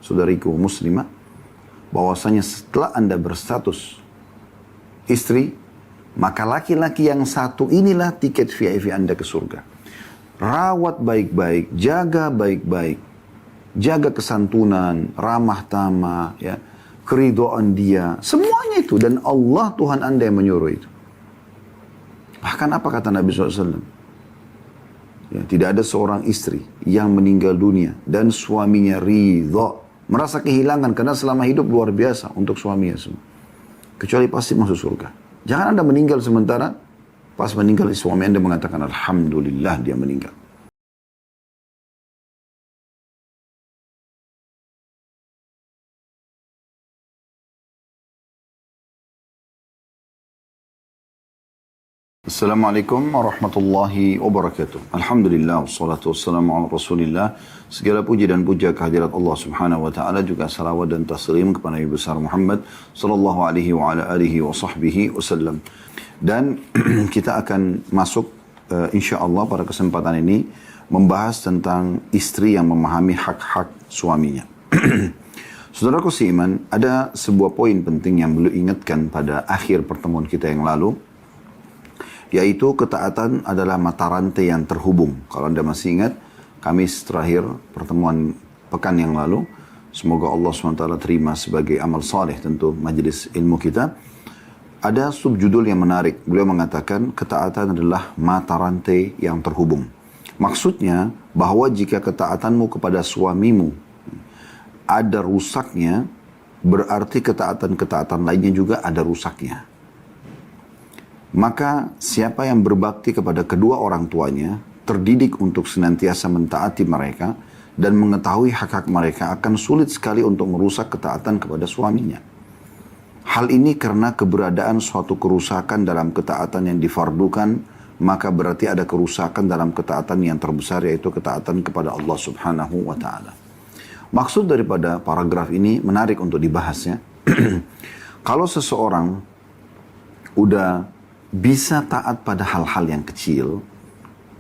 saudariku muslimah, bahwasanya setelah Anda berstatus istri, maka laki-laki yang satu inilah tiket VIP Anda ke surga. Rawat baik-baik, jaga baik-baik, jaga kesantunan, ramah tamah, ya, keridhaan dia, semuanya itu. Dan Allah Tuhan Anda yang menyuruh itu. Bahkan apa kata Nabi SAW? Ya, tidak ada seorang istri yang meninggal dunia dan suaminya ridha, merasa kehilangan karena selama hidup luar biasa untuk suaminya semua, kecuali pasti masuk surga. Jangan Anda meninggal sementara pas meninggal suami Anda mengatakan alhamdulillah dia meninggal. Assalamualaikum warahmatullahi wabarakatuh. Alhamdulillah, wassalatu wassalamu ala rasulillah. Segala puji dan puja kehadirat Allah subhanahu wa ta'ala, juga salawat dan taslim kepada Nabi besar Muhammad sallallahu alaihi wa ala alihi wa sahbihi wasallam. Dan kita akan masuk insyaAllah pada kesempatan ini membahas tentang istri yang memahami hak-hak suaminya. Saudaraku seiman, ada sebuah poin penting yang beliau ingatkan pada akhir pertemuan kita yang lalu, yaitu ketaatan adalah mata rantai yang terhubung. Kalau Anda masih ingat, Kamis terakhir pertemuan pekan yang lalu, semoga Allah SWT terima sebagai amal saleh tentu majelis ilmu kita, ada subjudul yang menarik. Beliau mengatakan ketaatan adalah mata rantai yang terhubung. Maksudnya bahwa jika ketaatanmu kepada suamimu ada rusaknya, berarti ketaatan-ketaatan lainnya juga ada rusaknya. Maka siapa yang berbakti kepada kedua orang tuanya, terdidik untuk senantiasa mentaati mereka dan mengetahui hak-hak mereka, akan sulit sekali untuk merusak ketaatan kepada suaminya. Hal ini karena keberadaan suatu kerusakan dalam ketaatan yang difardukan, maka berarti ada kerusakan dalam ketaatan yang terbesar, yaitu ketaatan kepada Allah subhanahu wa ta'ala. Maksud daripada paragraf ini menarik untuk dibahasnya. Kalau seseorang udah bisa taat pada hal-hal yang kecil,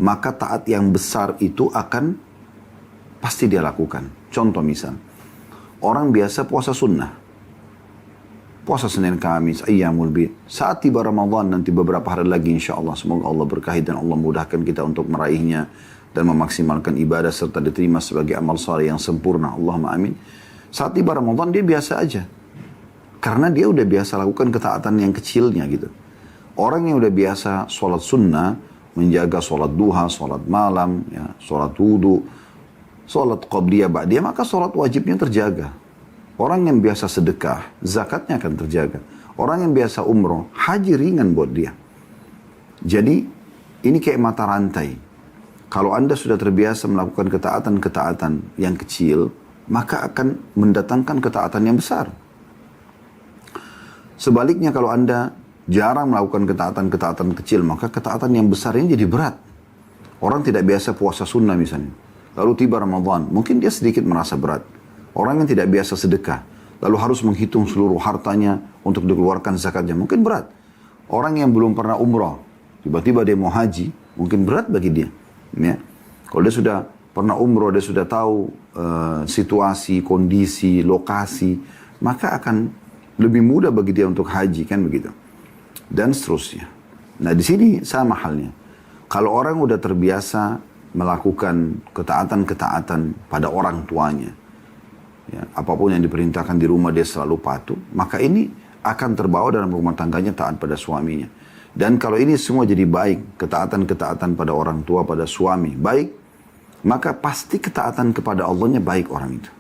maka taat yang besar itu akan pasti dia lakukan. Contoh misal, orang biasa puasa sunnah, puasa Senin Kamis, Ayyamul Bid. Saat tiba Ramadan nanti beberapa hari lagi insya Allah, semoga Allah berkahi dan Allah mudahkan kita untuk meraihnya dan memaksimalkan ibadah serta diterima sebagai amal saleh yang sempurna. Allahumma amin. Saat tiba Ramadan dia biasa aja, karena dia udah biasa lakukan ketaatan yang kecilnya gitu. Orang yang udah biasa sholat sunnah, menjaga sholat duha, sholat malam, ya, sholat wudu, sholat qabliyah ba'diyah, maka sholat wajibnya terjaga. Orang yang biasa sedekah, zakatnya akan terjaga. Orang yang biasa umroh, haji ringan buat dia. Jadi ini kayak mata rantai. Kalau Anda sudah terbiasa melakukan ketaatan-ketaatan yang kecil, maka akan mendatangkan ketaatan yang besar. Sebaliknya kalau Anda jarang melakukan ketaatan-ketaatan kecil, maka ketaatan yang besar ini jadi berat. Orang tidak biasa puasa sunnah misalnya, lalu tiba Ramadan, mungkin dia sedikit merasa berat. Orang yang tidak biasa sedekah, lalu harus menghitung seluruh hartanya untuk dikeluarkan zakatnya, mungkin berat. Orang yang belum pernah umrah, tiba-tiba dia mau haji, mungkin berat bagi dia. Ya. Kalau dia sudah pernah umrah, dia sudah tahu situasi, kondisi, lokasi, maka akan lebih mudah bagi dia untuk haji, kan begitu. Dan seterusnya. Nah di sini sama halnya. Kalau orang udah terbiasa melakukan ketaatan-ketaatan pada orang tuanya, ya, apapun yang diperintahkan di rumah dia selalu patuh, maka ini akan terbawa dalam rumah tangganya taat pada suaminya. Dan kalau ini semua jadi baik, ketaatan-ketaatan pada orang tua, pada suami baik, maka pasti ketaatan kepada Allahnya baik orang itu.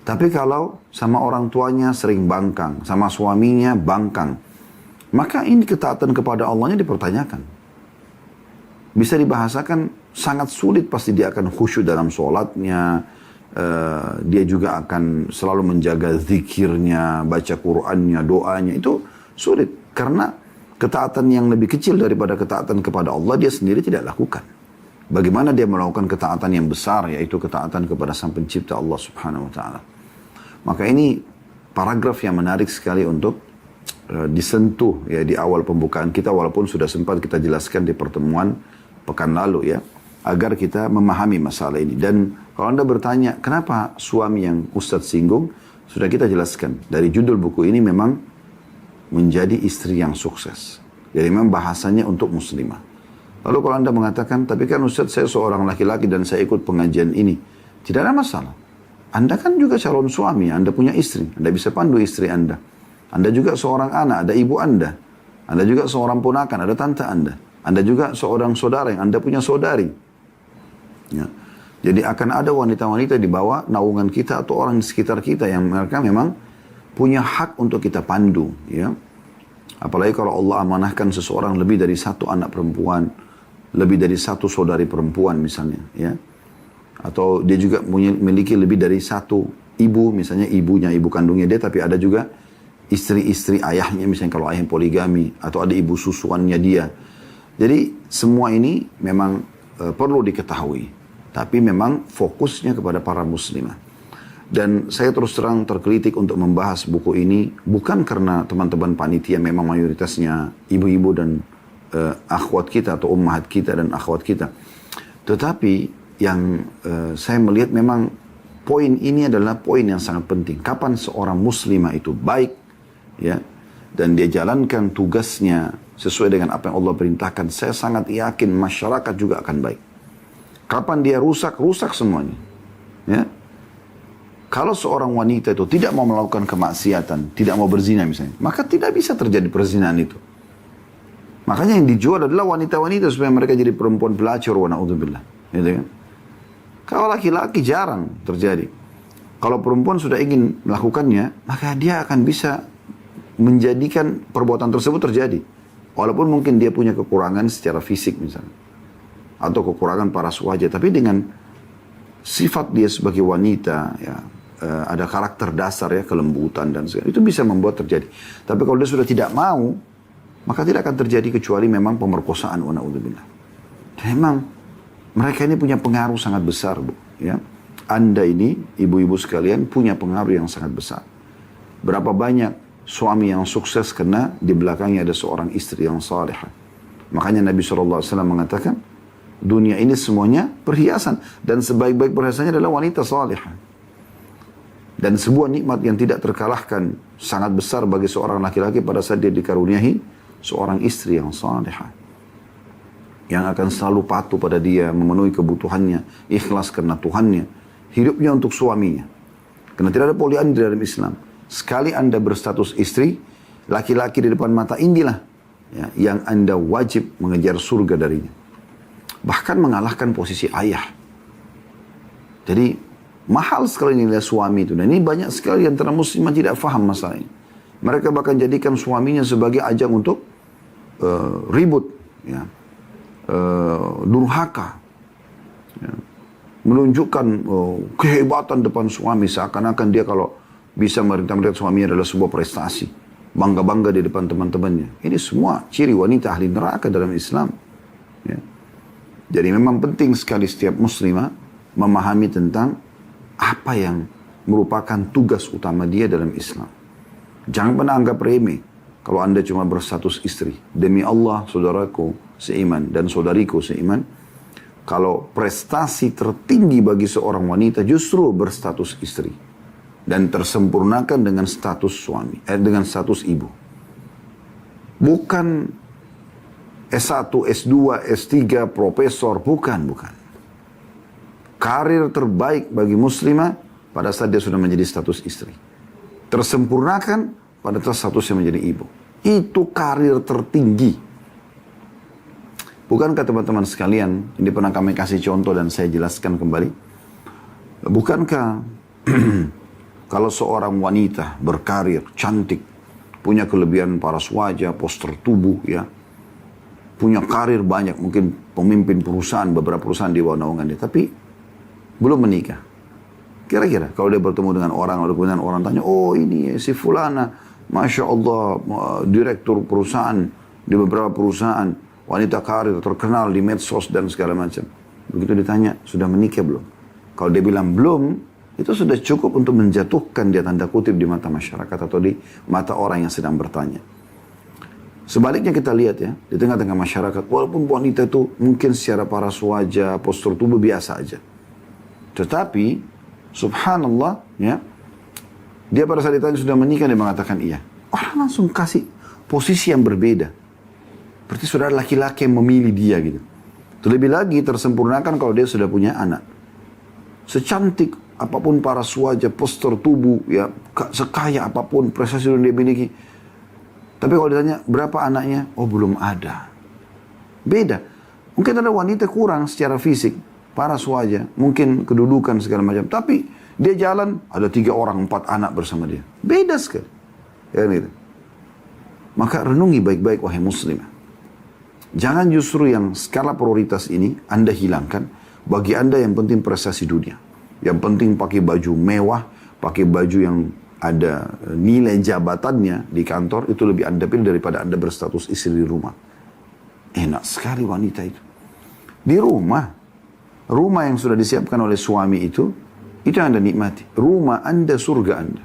Tapi kalau sama orang tuanya sering bangkang, sama suaminya bangkang, maka ini ketaatan kepada Allahnya dipertanyakan. Bisa dibahasakan sangat sulit, pasti dia akan khusyuk dalam sholatnya, dia juga akan selalu menjaga zikirnya, baca Qur'annya, doanya, itu sulit. Karena ketaatan yang lebih kecil daripada ketaatan kepada Allah, dia sendiri tidak lakukan. Bagaimana dia melakukan ketaatan yang besar, yaitu ketaatan kepada Sang Pencipta Allah subhanahu wa ta'ala. Maka ini paragraf yang menarik sekali untuk disentuh ya di awal pembukaan kita, walaupun sudah sempat kita jelaskan di pertemuan pekan lalu ya. agar kita memahami masalah ini. Dan kalau Anda bertanya, kenapa suami yang Ustadz singgung? Sudah kita jelaskan. Dari judul buku ini memang menjadi istri yang sukses. Jadi memang bahasanya untuk muslimah. Lalu kalau Anda mengatakan, tapi kan Ustadz saya seorang laki-laki dan saya ikut pengajian ini. Tidak ada masalah. Anda kan juga calon suami, Anda punya istri. Anda bisa pandu istri Anda. Anda juga seorang anak, ada ibu Anda. Anda juga seorang ponakan, ada tante Anda. Anda juga seorang saudara yang Anda punya saudari. Ya. Jadi akan ada wanita-wanita di bawah naungan kita atau orang di sekitar kita yang mereka memang punya hak untuk kita pandu. Ya. Apalagi kalau Allah amanahkan seseorang lebih dari satu anak perempuan, lebih dari satu saudari perempuan misalnya. Ya. Atau dia juga memiliki lebih dari satu ibu, misalnya ibunya, ibu kandungnya dia, tapi ada juga istri-istri ayahnya, misalnya kalau ayah poligami, atau ada ibu susuannya dia. Jadi semua ini memang perlu diketahui. Tapi memang fokusnya kepada para muslimah. Dan saya terus terang tergelitik untuk membahas buku ini, bukan karena teman-teman panitia memang mayoritasnya ibu-ibu dan akhwat kita, atau ummahat kita dan akhwat kita. Tetapi yang saya melihat memang poin ini adalah poin yang sangat penting. Kapan seorang muslimah itu baik, ya, dan dia jalankan tugasnya sesuai dengan apa yang Allah perintahkan, saya sangat yakin masyarakat juga akan baik. Kapan dia rusak, rusak semuanya. Ya. Kalau seorang wanita itu tidak mau melakukan kemaksiatan, tidak mau berzina misalnya, maka tidak bisa terjadi perzinahan itu. Makanya yang dijual adalah wanita-wanita supaya mereka jadi perempuan pelacur, wa na'udzubillah. Gitu kan? Kalau laki-laki jarang terjadi. Kalau perempuan sudah ingin melakukannya, maka dia akan bisa menjadikan perbuatan tersebut terjadi. Walaupun mungkin dia punya kekurangan secara fisik misalnya. Atau kekurangan paras wajah. Tapi dengan sifat dia sebagai wanita, ya, ada karakter dasar ya, kelembutan dan segala. Itu bisa membuat terjadi. Tapi kalau dia sudah tidak mau, maka tidak akan terjadi kecuali memang pemerkosaan, wa na'udzubillah. Memang mereka ini punya pengaruh sangat besar, Bu. Ya. Anda ini, ibu-ibu sekalian, punya pengaruh yang sangat besar. Berapa banyak suami yang sukses karena di belakangnya ada seorang istri yang salihah. Makanya Nabi SAW mengatakan, dunia ini semuanya perhiasan. Dan sebaik-baik perhiasannya adalah wanita salihah. Dan sebuah nikmat yang tidak terkalahkan sangat besar bagi seorang laki-laki pada saat dia dikaruniai seorang istri yang salihah. Yang akan selalu patuh pada dia, memenuhi kebutuhannya, ikhlas karena Tuhannya. Hidupnya untuk suaminya. Karena tidak ada poliandri dalam Islam. Sekali Anda berstatus istri, laki-laki di depan mata inilah ya, yang Anda wajib mengejar surga darinya. Bahkan mengalahkan posisi ayah. Jadi mahal sekali nilai suami itu. Dan ini banyak sekali antara muslimah tidak faham masalah ini. Mereka bahkan jadikan suaminya sebagai ajang untuk ribut, ya, durhaka, ya, menunjukkan kehebatan depan suami. Seakan-akan dia kalau bisa merintah-merintah suaminya adalah sebuah prestasi. Bangga-bangga di depan teman-temannya. Ini semua ciri wanita ahli neraka dalam Islam. Ya. Jadi memang penting sekali setiap muslimah memahami tentang apa yang merupakan tugas utama dia dalam Islam. Jangan pernah anggap remeh kalau Anda cuma berstatus istri. Demi Allah, saudaraku seiman dan saudariku seiman, kalau prestasi tertinggi bagi seorang wanita justru berstatus istri dan tersempurnakan dengan status suami, dengan status ibu. Bukan S1, S2, S3, profesor, bukan. Karir terbaik bagi muslimah pada saat dia sudah menjadi status istri. Tersempurnakan pada saat statusnya menjadi ibu. Itu karir tertinggi. Bukankah teman-teman sekalian, ini pernah kami kasih contoh dan saya jelaskan kembali. Bukankah kalau seorang wanita berkarir, cantik, punya kelebihan paras wajah, postur tubuh, ya, punya karir banyak, mungkin pemimpin perusahaan, beberapa perusahaan di bawah naungan dia, tapi belum menikah. Kira-kira kalau dia bertemu dengan orang, lalu kemudian orang tanya, oh ini si fulana, Masya Allah, direktur perusahaan, di beberapa perusahaan, wanita karir, terkenal di medsos dan segala macam. Begitu ditanya, sudah menikah belum? Kalau dia bilang belum, itu sudah cukup untuk menjatuhkan dia tanda kutip di mata masyarakat atau di mata orang yang sedang bertanya. Sebaliknya kita lihat ya, di tengah-tengah masyarakat, walaupun wanita itu mungkin secara paras wajah, postur tubuh biasa aja. Tetapi, subhanallah, ya, dia pada saat ditanya sudah menikah, dia mengatakan iya. Orang langsung kasih posisi yang berbeda. Berarti sudah ada laki-laki yang memilih dia gitu. Terlebih lagi tersempurnakan kalau dia sudah punya anak. Secantik apapun paras wajah, postur tubuh, ya, sekaya apapun prestasi yang dia miliki. Tapi kalau ditanya berapa anaknya, oh belum ada. Beda. Mungkin ada wanita kurang secara fisik, paras wajah, mungkin kedudukan segala macam. Tapi dia jalan, ada 3 orang, 4 anak bersama dia. Beda sekali. Ya, gitu. Maka renungi baik-baik wahai muslimah. Jangan justru yang skala prioritas ini Anda hilangkan. Bagi Anda yang penting prestasi dunia. Yang penting pakai baju mewah, pakai baju yang ada nilai jabatannya di kantor, itu lebih Anda pilih daripada Anda berstatus istri di rumah. Enak sekali wanita itu. Di rumah yang sudah disiapkan oleh suami itu yang Anda nikmati. Rumah Anda, surga Anda.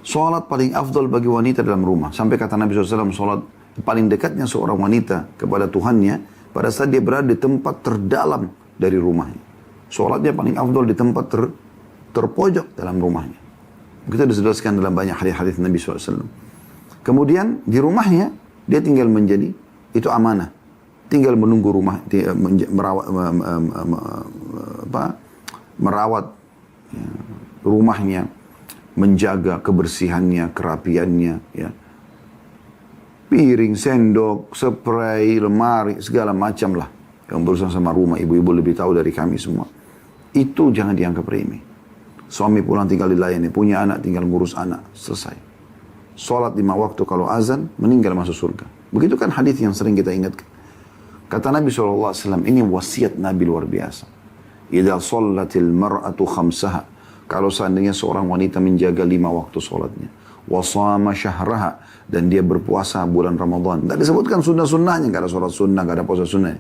Salat paling afdal bagi wanita dalam rumah. Sampai kata Nabi SAW, salat paling dekatnya seorang wanita kepada Tuhannya pada saat dia berada di tempat terdalam dari rumahnya. Salatnya paling afdal di tempat terpojok dalam rumahnya. Kita dijelaskan dalam banyak hadis-hadis Nabi SAW. Kemudian di rumahnya dia tinggal menjadi itu amanah. Tinggal menunggu rumah, merawat ya, rumahnya, menjaga kebersihannya, kerapiannya, ya. Piring, sendok, spray, lemari, segala macam lah. Yang berurusan sama rumah, ibu-ibu lebih tahu dari kami semua. Itu jangan dianggap remeh. Suami pulang tinggal dilayani, punya anak tinggal ngurus anak, selesai. Salat 5 waktu kalau azan, meninggal masuk surga. Begitu kan hadis yang sering kita ingatkan. Kata Nabi SAW, ini wasiat Nabi luar biasa. Idza shallatil mar'atu khamsaha. Kalau seandainya seorang wanita menjaga 5 waktu salatnya. Wasama syahraha. Dan dia berpuasa bulan Ramadan. Tidak disebutkan sunnah-sunnahnya. Tidak ada salat sunnah, tidak ada puasa sunnah.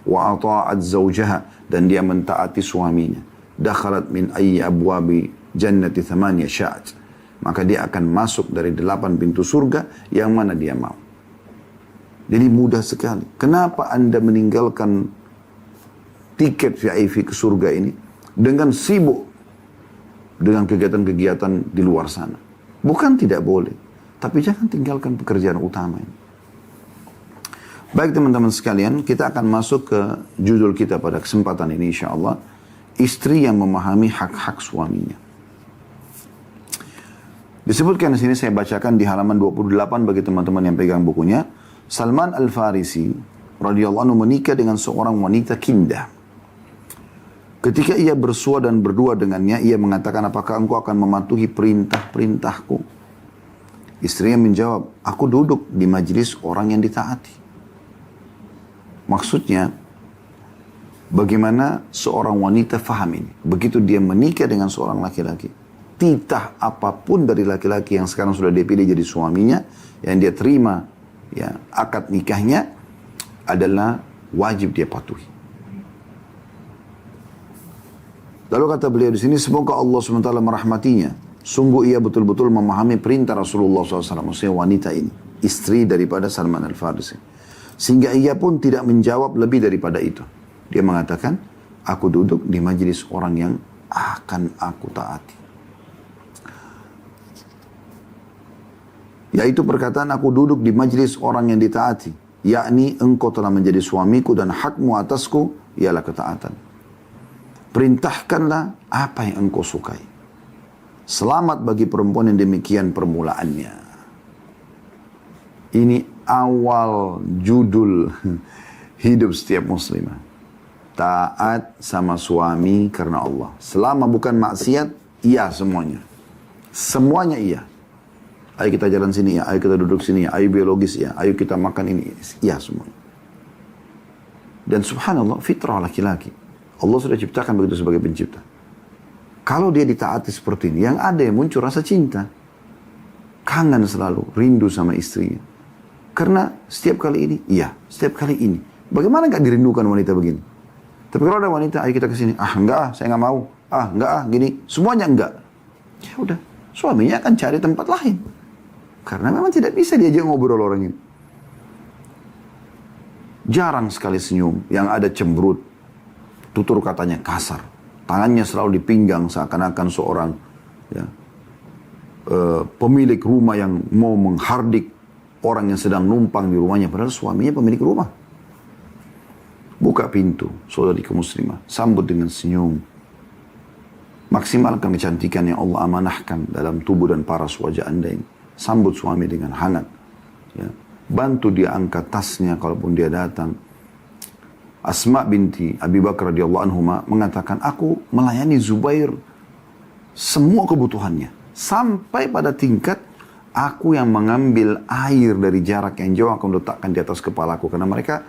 Wa ata'at zawjaha. Dan dia mentaati suaminya. Dakhalat min ayyi abwabi jannati thamaniya sya'at. Maka dia akan masuk dari 8 pintu surga yang mana dia mau. Jadi mudah sekali. Kenapa Anda meninggalkan tiket VIP ke surga ini dengan sibuk dengan kegiatan-kegiatan di luar sana? Bukan tidak boleh, tapi jangan tinggalkan pekerjaan utama ini. Baik teman-teman sekalian, kita akan masuk ke judul kita pada kesempatan ini insyaAllah. Istri yang memahami hak-hak suaminya. Disebutkan di sini, saya bacakan di halaman 28 bagi teman-teman yang pegang bukunya. Salman Al-Farisi radhiyallahu anhu menikah dengan seorang wanita kindah. Ketika ia bersua dan berdua dengannya, ia mengatakan, apakah engkau akan mematuhi perintah-perintahku? Istrinya menjawab, aku duduk di majelis orang yang ditaati. Maksudnya, bagaimana seorang wanita faham ini? Begitu dia menikah dengan seorang laki-laki, titah apapun dari laki-laki yang sekarang sudah dipilih jadi suaminya, yang dia terima ya akad nikahnya, adalah wajib dia patuhi. Lalu kata beliau di sini, semoga Allah SWT merahmatinya. Sungguh ia betul-betul memahami perintah Rasulullah SAW, maksudnya wanita ini, istri daripada Salman Al-Farisi. Sehingga ia pun tidak menjawab lebih daripada itu. Dia mengatakan, aku duduk di majelis orang yang akan aku taati. Yaitu perkataan aku duduk di majelis orang yang ditaati. Yakni engkau telah menjadi suamiku dan hakmu atasku ialah ketaatan. Perintahkanlah apa yang engkau sukai. Selamat bagi perempuan yang demikian permulaannya. Ini awal judul hidup setiap muslimah. Taat sama suami karena Allah. Selama bukan maksiat, iya semuanya. Semuanya iya. Ayo kita jalan sini ya, ayo kita duduk sini ya, ayo biologis ya, ayo kita makan ini. Iya semuanya. Dan subhanallah, fitrah laki-laki. Allah sudah ciptakan begitu sebagai pencipta. Kalau dia ditaati seperti ini, yang ada yang muncul rasa cinta. Kangen selalu, rindu sama istrinya. Karena setiap kali ini, iya, setiap kali ini. Bagaimana gak dirindukan wanita begini? Tapi kalau ada wanita, ayo kita ke sini. Ah enggak, saya nggak mau. Ah enggak, gini. Semuanya enggak. Ya udah, suaminya akan cari tempat lain. Karena memang tidak bisa diajak ngobrol orang ini. Jarang sekali senyum, yang ada cemberut, tutur katanya kasar, tangannya selalu di pinggang seakan-akan seorang ya, pemilik rumah yang mau menghardik orang yang sedang numpang di rumahnya, padahal suaminya pemilik rumah. Buka pintu, saudariku muslimah, sambut dengan senyum. Maksimalkan kecantikan yang Allah amanahkan dalam tubuh dan paras wajah Anda ini. Sambut suami dengan hangat. Ya. Bantu dia angkat tasnya kalaupun dia datang. Asma binti Abi Bakar radhiyallahu anhuma mengatakan, aku melayani Zubair semua kebutuhannya. Sampai pada tingkat aku yang mengambil air dari jarak yang jauh, aku letakkan di atas kepalaku. Karena mereka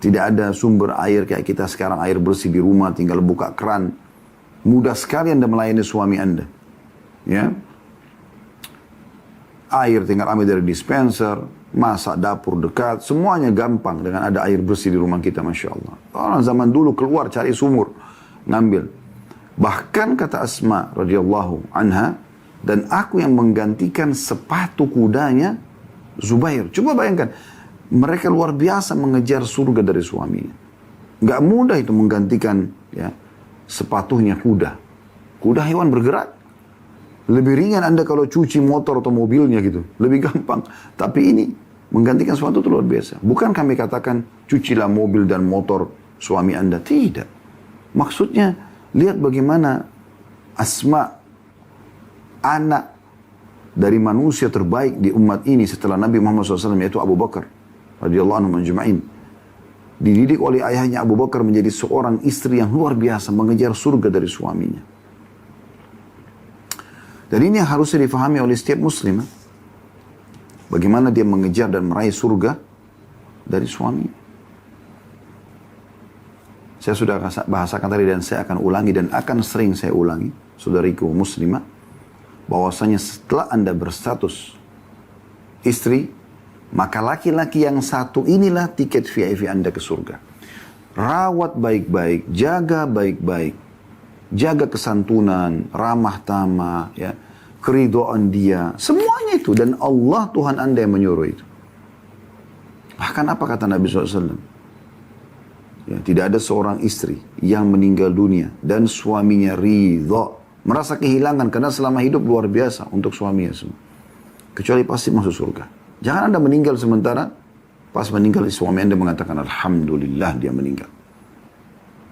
tidak ada sumber air kayak kita sekarang, air bersih di rumah, tinggal buka keran. Mudah sekali Anda melayani suami Anda. Ya. Air tinggal ambil dari dispenser, masak dapur dekat, semuanya gampang dengan ada air bersih di rumah kita, Masya Allah. Orang zaman dulu keluar cari sumur, ngambil. Bahkan kata Asma radhiyallahu anha, dan aku yang menggantikan sepatu kudanya Zubair. Coba bayangkan, mereka luar biasa mengejar surga dari suaminya. Gak mudah itu menggantikan ya, sepatunya kuda. Kuda hewan bergerak. Lebih ringan Anda kalau cuci motor atau mobilnya gitu. Lebih gampang. Tapi ini menggantikan sesuatu itu luar biasa. Bukan kami katakan cucilah mobil dan motor suami Anda. Tidak. Maksudnya lihat bagaimana Asma, anak dari manusia terbaik di umat ini setelah Nabi Muhammad SAW, yaitu Abu Bakar radhiyallahu anhu majma'in. Dididik oleh ayahnya Abu Bakar menjadi seorang istri yang luar biasa mengejar surga dari suaminya. Dan ini yang harusnya difahami oleh setiap muslim. Bagaimana dia mengejar dan meraih surga dari suami. Saya sudah bahasakan tadi dan saya akan ulangi dan akan sering saya ulangi, saudariku muslimah, bahwasanya setelah Anda berstatus istri, maka laki-laki yang satu inilah tiket VIP Anda ke surga. Rawat baik-baik, jaga baik-baik, jaga kesantunan, ramah tamah, ya, keridhaan dia, semuanya itu. Dan Allah Tuhan Anda yang menyuruh itu. Bahkan apa kata Nabi SAW? Ya, tidak ada seorang istri yang meninggal dunia dan suaminya ridha, merasa kehilangan karena selama hidup luar biasa untuk suaminya semua, kecuali pasti masuk surga. Jangan Anda meninggal sementara pas meninggal suami Anda mengatakan alhamdulillah dia meninggal.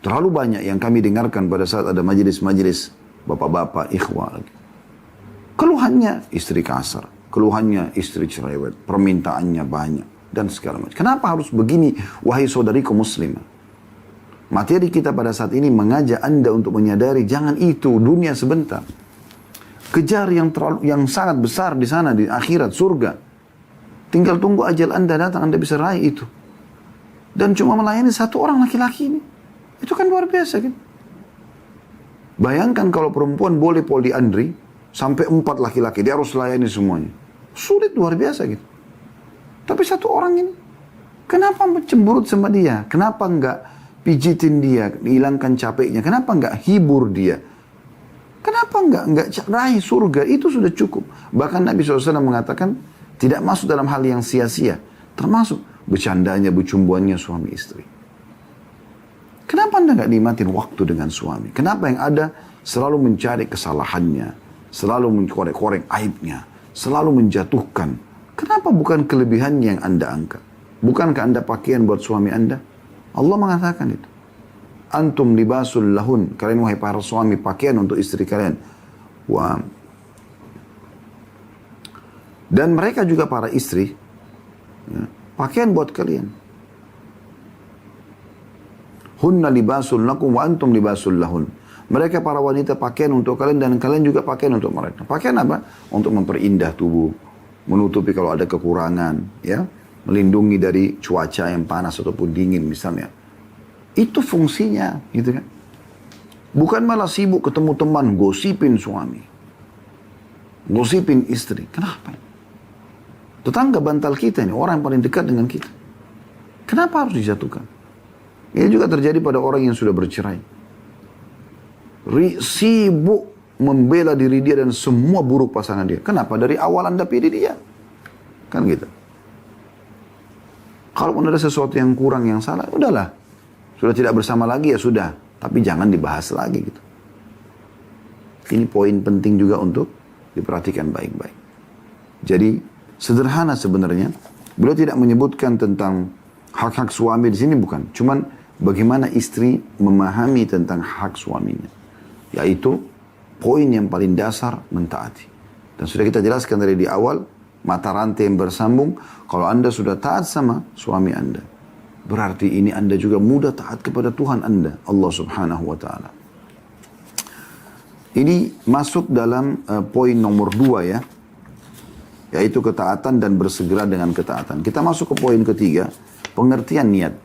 Terlalu banyak yang kami dengarkan pada saat ada majelis-majelis bapak-bapak ikhwah lagi. Keluhannya istri kasar, keluhannya istri cerewet, permintaannya banyak dan segala macam. Kenapa harus begini wahai saudariku muslimah? Materi kita pada saat ini mengajak Anda untuk menyadari jangan itu dunia sebentar. Kejar yang sangat besar di sana di akhirat surga. Tinggal tunggu ajal Anda datang, Anda bisa raih itu. Dan cuma melayani satu orang laki-laki ini. Itu kan luar biasa kan? Bayangkan kalau perempuan boleh poliandri sampai 4 laki-laki, dia harus layani semuanya. Sulit luar biasa gitu. Tapi satu orang ini, kenapa cemburut sama dia? Kenapa enggak pijitin dia, hilangkan capeknya? Kenapa enggak hibur dia? Kenapa enggak raih surga? Itu sudah cukup. Bahkan Nabi SAW mengatakan tidak masuk dalam hal yang sia-sia, termasuk bercandanya, bercumbuannya suami istri. Kenapa Anda enggak nikmatin waktu dengan suami? Kenapa yang ada selalu mencari kesalahannya, selalu mengkorek-korek aibnya, selalu menjatuhkan? Kenapa bukan kelebihannya yang Anda angkat? Bukankah Anda pakaian buat suami Anda? Allah mengatakan itu. Antum libasul lahun. Kalian wahai para suami pakaian untuk istri kalian. Wah. Dan mereka juga para istri, ya, pakaian buat kalian. Hunna libasul lakum wa antum libasul lahun. Mereka para wanita pakaian untuk kalian dan kalian juga pakaian untuk mereka. Pakaian apa? Untuk memperindah tubuh, menutupi kalau ada kekurangan, ya, melindungi dari cuaca yang panas ataupun dingin misalnya. Itu fungsinya, gitu kan? Bukan malah sibuk ketemu teman, gosipin suami, gosipin istri. Kenapa? Tetangga bantal kita ini, orang yang paling dekat dengan kita. Kenapa harus dijatuhkan? Ini juga terjadi pada orang yang sudah bercerai. Sibuk membela diri dia dan semua buruk pasangan dia. Kenapa? Dari awal Anda pilih dia. Kan gitu. Kalaupun ada sesuatu yang kurang, yang salah, udahlah. Sudah tidak bersama lagi ya sudah. Tapi jangan dibahas lagi gitu. Ini poin penting juga untuk diperhatikan baik-baik. Jadi sederhana sebenarnya. Beliau tidak menyebutkan tentang hak-hak suami di sini bukan. Cuman bagaimana istri memahami tentang hak suaminya. Yaitu poin yang paling dasar mentaati. Dan sudah kita jelaskan dari di awal, mata rantai yang bersambung, kalau Anda sudah taat sama suami Anda, berarti ini Anda juga mudah taat kepada Tuhan Anda, Allah Subhanahu wa Ta'ala. Ini masuk dalam poin nomor 2 ya, yaitu ketaatan dan bersegera dengan ketaatan. Kita masuk ke poin ketiga, pengertian niat.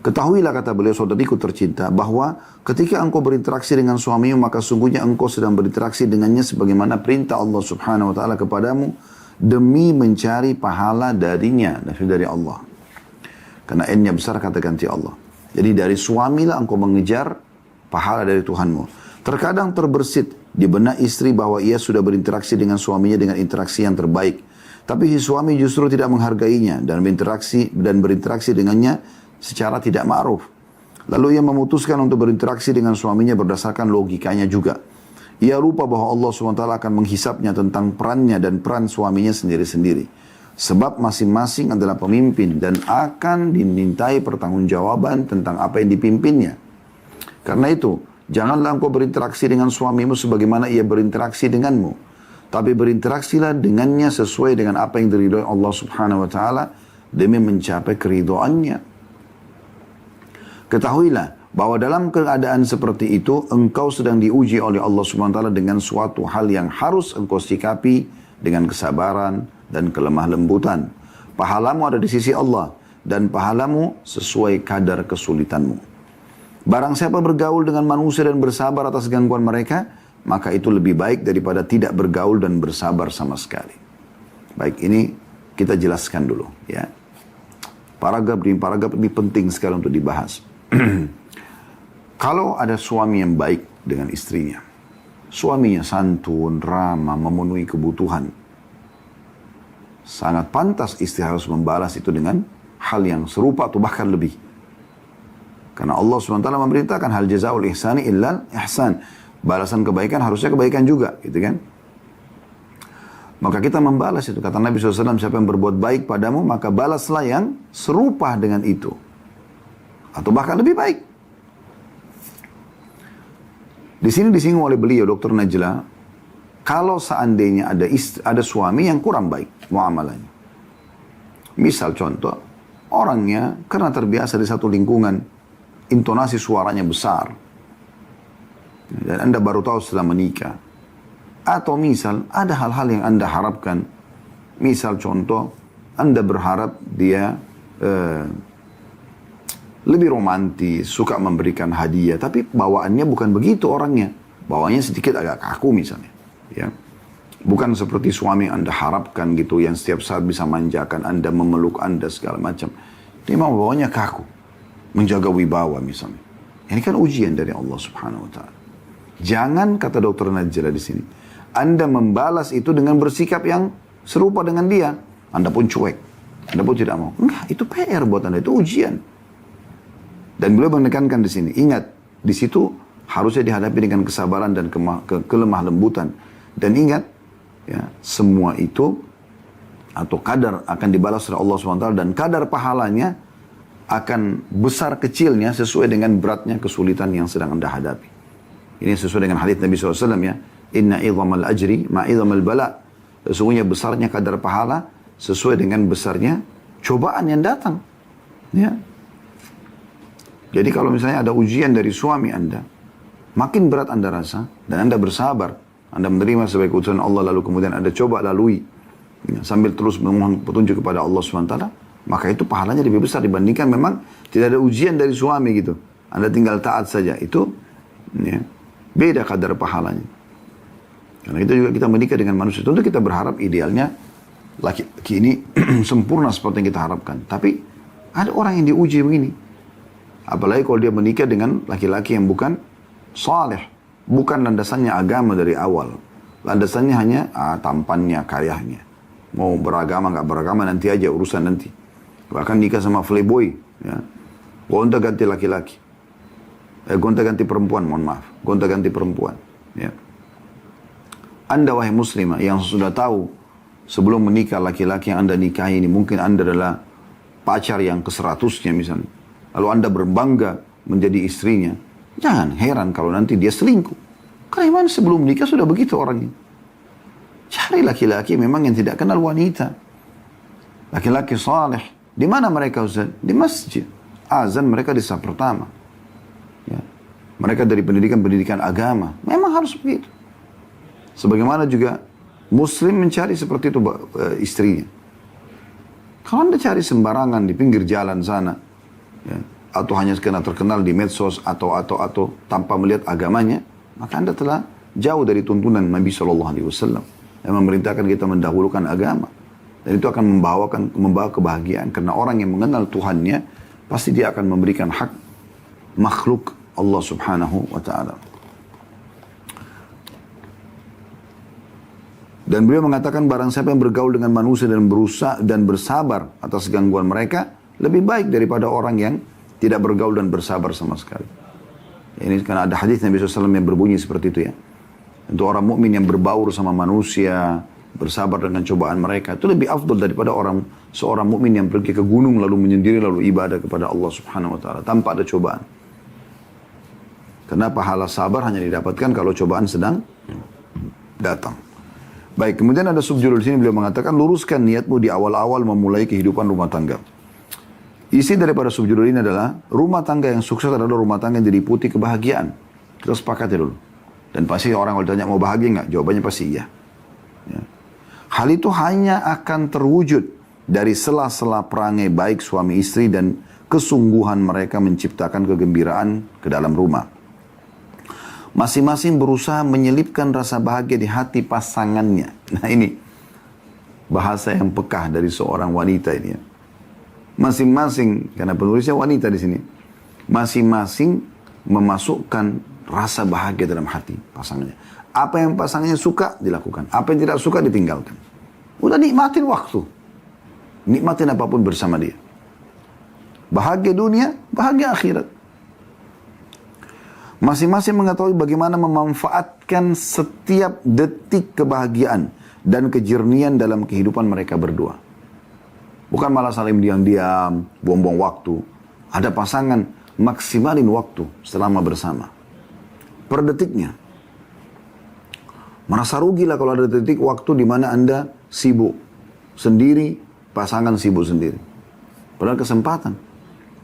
Ketahuilah kata beliau, saudariku tercinta, bahwa ketika engkau berinteraksi dengan suamimu, maka sungguhnya engkau sedang berinteraksi dengannya sebagaimana perintah Allah Subhanahu wa Ta'ala kepadamu, demi mencari pahala darinya, dari Allah. Karena N-nya besar kata ganti Allah. Jadi dari suamilah engkau mengejar pahala dari Tuhanmu. Terkadang terbersit di benak istri bahwa ia sudah berinteraksi dengan suaminya dengan interaksi yang terbaik. Tapi si suami justru tidak menghargainya dan berinteraksi dengannya secara tidak ma'ruf. Lalu ia memutuskan untuk berinteraksi dengan suaminya berdasarkan logikanya juga. Ia lupa bahwa Allah SWT akan menghisapnya tentang perannya dan peran suaminya sendiri-sendiri. Sebab masing-masing adalah pemimpin dan akan dimintai pertanggungjawaban tentang apa yang dipimpinnya. Karena itu, janganlah engkau berinteraksi dengan suamimu sebagaimana ia berinteraksi denganmu. Tapi berinteraksilah dengannya sesuai dengan apa yang diridhoi Allah Subhanahu wa Ta'ala demi mencapai keridhoannya. Ketahuilah bahwa dalam keadaan seperti itu engkau sedang diuji oleh Allah Subhanahu wa Ta'ala dengan suatu hal yang harus engkau sikapi dengan kesabaran dan kelemah lembutan. Pahalamu ada di sisi Allah dan pahalamu sesuai kadar kesulitanmu. Barang siapa bergaul dengan manusia dan bersabar atas gangguan mereka, maka itu lebih baik daripada tidak bergaul dan bersabar sama sekali. Baik, ini kita jelaskan dulu ya. Paragraf ini penting sekali untuk dibahas. Kalau ada suami yang baik dengan istrinya, suaminya santun, ramah, memenuhi kebutuhan, sangat pantas istri harus membalas itu dengan hal yang serupa atau bahkan lebih. Karena Allah SWT memerintahkan hal jazaul ihsani illal ihsan. Balasan kebaikan harusnya kebaikan juga, gitu kan? Maka kita membalas itu. Kata Nabi SAW, siapa yang berbuat baik padamu, maka balaslah yang serupa dengan itu. Atau bahkan lebih baik. Di sini disinggung oleh beliau, Dr. Najla, kalau seandainya ada suami yang kurang baik muamalahnya. Misal contoh, orangnya karena terbiasa di satu lingkungan, intonasi suaranya besar. Dan Anda baru tahu setelah menikah. Atau misal ada hal-hal yang Anda harapkan. Misal contoh, Anda berharap dia lebih romantis, suka memberikan hadiah. Tapi bawaannya bukan begitu orangnya. Bawaannya sedikit agak kaku misalnya. Ya. Bukan seperti suami yang Anda harapkan gitu. Yang setiap saat bisa manjakan Anda, memeluk Anda segala macam. Dia memang bawaannya kaku. Menjaga wibawa misalnya. Ini kan ujian dari Allah Subhanahu wa Ta'ala. Jangan, kata Dr. Najla di sini, Anda membalas itu dengan bersikap yang serupa dengan dia. Anda pun cuek. Anda pun tidak mau. Enggak, itu PR buat Anda, itu ujian. Dan beliau menekankan di sini, ingat, di situ harusnya dihadapi dengan kesabaran dan kelemah lembutan. Dan ingat, ya, semua itu atau kadar akan dibalas oleh Allah SWT dan kadar pahalanya akan besar kecilnya sesuai dengan beratnya kesulitan yang sedang Anda hadapi. Ini sesuai dengan hadits Nabi SAW ya. Inna idhamal ajri ma'idhamal bala. Sesungguhnya besarnya kadar pahala sesuai dengan besarnya cobaan yang datang. Ya. Jadi kalau misalnya ada ujian dari suami Anda, makin berat Anda rasa dan Anda bersabar. Anda menerima sebagai keputusan Allah lalu kemudian Anda coba lalui. Ya, sambil terus memohon petunjuk kepada Allah SWT. Maka itu pahalanya lebih besar dibandingkan memang tidak ada ujian dari suami gitu. Anda tinggal taat saja. Itu ya, beda kadar pahalanya. Karena kita menikah dengan manusia. Tentu kita berharap idealnya laki-laki ini sempurna seperti yang kita harapkan. Tapi ada orang yang diuji begini. Apalagi kalau dia menikah dengan laki-laki yang bukan saleh. Bukan landasannya agama dari awal. Landasannya hanya tampannya, karyanya. Mau beragama nggak beragama nanti aja urusan nanti. Bahkan nikah sama playboy, ya. Gonta ganti laki-laki. Gonta ganti perempuan, mohon maaf. Gonta ganti perempuan. Ya. Anda wahai muslimah yang sudah tahu sebelum menikah laki-laki yang Anda nikahi ini mungkin Anda adalah pacar yang ke-100-nya misalnya. Lalu Anda berbangga menjadi istrinya. Jangan heran kalau nanti dia selingkuh. Karena memang sebelum nikah sudah begitu orangnya. Cari laki-laki memang yang tidak kenal wanita. Laki-laki saleh. Di mana mereka Ustaz? Di masjid. Azan mereka di saf pertama. Ya. Mereka dari pendidikan agama. Memang harus begitu. Sebagaimana juga Muslim mencari seperti itu istrinya. Kalau Anda cari sembarangan di pinggir jalan sana, ya, atau hanya karena terkenal di medsos atau tanpa melihat agamanya, maka Anda telah jauh dari tuntunan Nabi SAW yang memerintahkan kita mendahulukan agama. Dan itu akan membawa kebahagiaan karena orang yang mengenal Tuhannya pasti dia akan memberikan hak makhluk Allah Subhanahu wa taala. Dan beliau mengatakan barang siapa yang bergaul dengan manusia dan berusaha dan bersabar atas gangguan mereka lebih baik daripada orang yang tidak bergaul dan bersabar sama sekali. Ini karena ada hadis Nabi SAW yang berbunyi seperti itu ya. Untuk orang mukmin yang berbaur sama manusia, bersabar dengan cobaan mereka, itu lebih afdal daripada seorang mukmin yang pergi ke gunung lalu menyendiri lalu ibadah kepada Allah Subhanahu wa taala tanpa ada cobaan. Karena pahala sabar hanya didapatkan kalau cobaan sedang datang. Baik, kemudian ada subjudul di sini beliau mengatakan luruskan niatmu di awal-awal memulai kehidupan rumah tangga. Isi daripada subjudul ini adalah rumah tangga yang sukses adalah rumah tangga yang diliputi kebahagiaan. Kita sepakati dulu. Dan pasti orang kalau ditanya mau bahagia nggak? Jawabannya pasti iya. Ya. Hal itu hanya akan terwujud dari sela-sela perangai baik suami istri dan kesungguhan mereka menciptakan kegembiraan ke dalam rumah. Masing-masing berusaha menyelipkan rasa bahagia di hati pasangannya. Nah ini bahasa yang pekah dari seorang wanita ini ya. Masing-masing, karena penulisnya wanita di sini, masing-masing memasukkan rasa bahagia dalam hati pasangannya. Apa yang pasangannya suka dilakukan, apa yang tidak suka ditinggalkan. Udah nikmatin waktu, nikmatin apapun bersama dia. Bahagia dunia, bahagia akhirat. Masing-masing mengetahui bagaimana memanfaatkan setiap detik kebahagiaan dan kejernihan dalam kehidupan mereka berdua. Bukan malah saling diam-diam, buang-buang waktu. Ada pasangan maksimalin waktu selama bersama. Per detiknya. Merasa rugi lah kalau ada detik waktu di mana Anda sibuk sendiri, pasangan sibuk sendiri. Padahal kesempatan